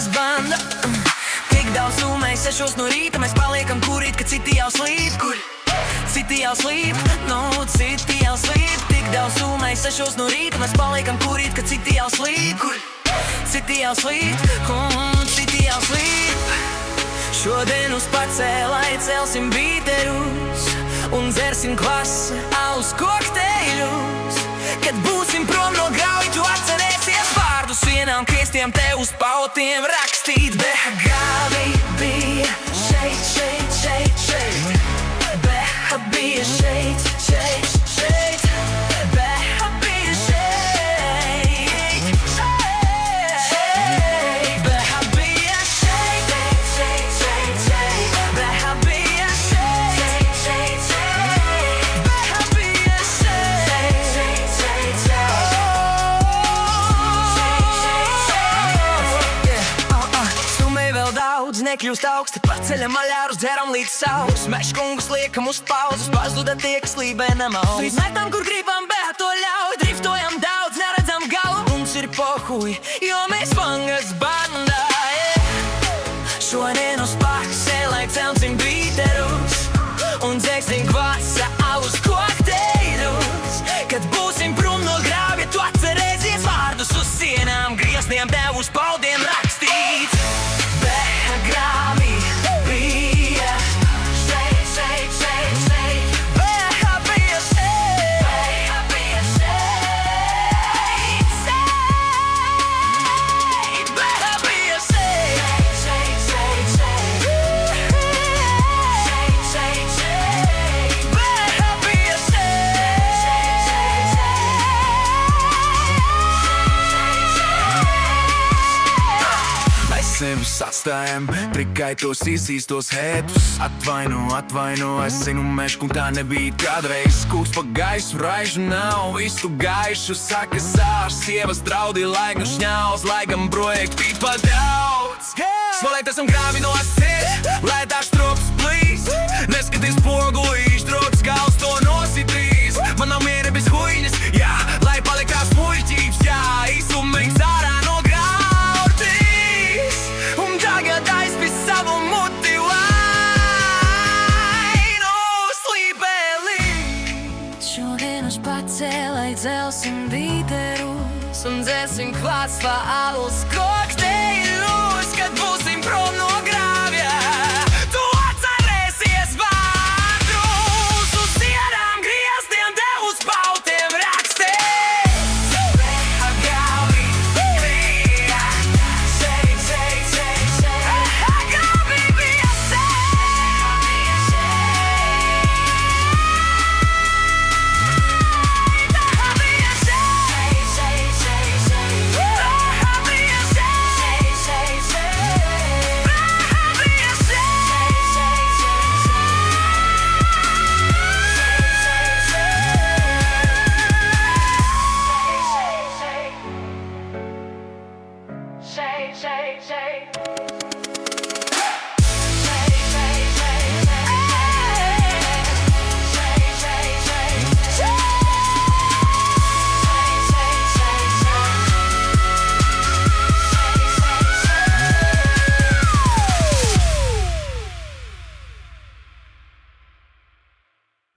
spangas banda. Tik daudz sumēs 6 no rīta, mēs paliekam kurīt, ka citi jau slīp. Kur? Citi jau slīp, citi jau slīp. Tik daudz sumēs 6 no rīta, mēs paliekam kurīt, ka citi jau slīp. Kur? Citi jau slīp, citi jau slīp. Šodien uz pacēlai celsim bīterus un dzersim kvasa alus kokteļus. Kad būsim prom no grauja, tu atcerēsies vārdus vienām kriestiem tev uz pautiem rakstīt. Behagāvi bija šeit, šeit, šeit, šeit. Beha bija šeit, šeit, šeit. Beha bija šeit, šeit. Beha bija šeit, šeit, šeit, šeit. Beha bija šeit, šeit, šeit. Beha bija šeit, šeit, šeit, šeit. Sumēji vēl daudz, nekļūst augsti, paceļam aļārus, dzeram līdz saus. Meškungus liekam uz pauzes, pazuda tie, kas lībē nemauz. Līdz metam, kur gribam, bet to ļauj. Driftojam daudz, neredzam galu, mums ir pohuj, jo mēs spangas banda. Šodien uz pacēlai celsim bīterus un dzersim kvasa alus kokteļus. Kad būsim prom no grāvja, tu atcerēsies vārdus uz sienām griestiem tev uz paudiem rakstīt. Behagāvi bija šeit, šeit, šeit, šeit. Beha bija šeit, beha bija šeit, šeit. Beha bija šeit, šeit, šeit, šeit. Šeit, šeit, šeit. Beha bija šeit, šeit, šeit, šeit. Mēs sevi atstājam tikai tos izsīstos hētus. Atvaino, es zinu, meškung tā nebija kādreiz. Kūks pa gaisu, raižu nav, visu gaišu. Saka sārs, sievas draudi, lai gan šņauz, lai gan projekti pa daudz. Svalēt esam grāvi no sirds, lai tā štrops plīst. Neskaties pogulīši, drots gals to nositīs. Man nav miera bez huiņas, jā, lai paliek tās muļķības, jā. Īsumīgs ārā no grautīs, un tagad aizpis savu muti, lai noslīpē līdz. Šodien uz pacēlai celsim bīterus un dzersim kvasa alus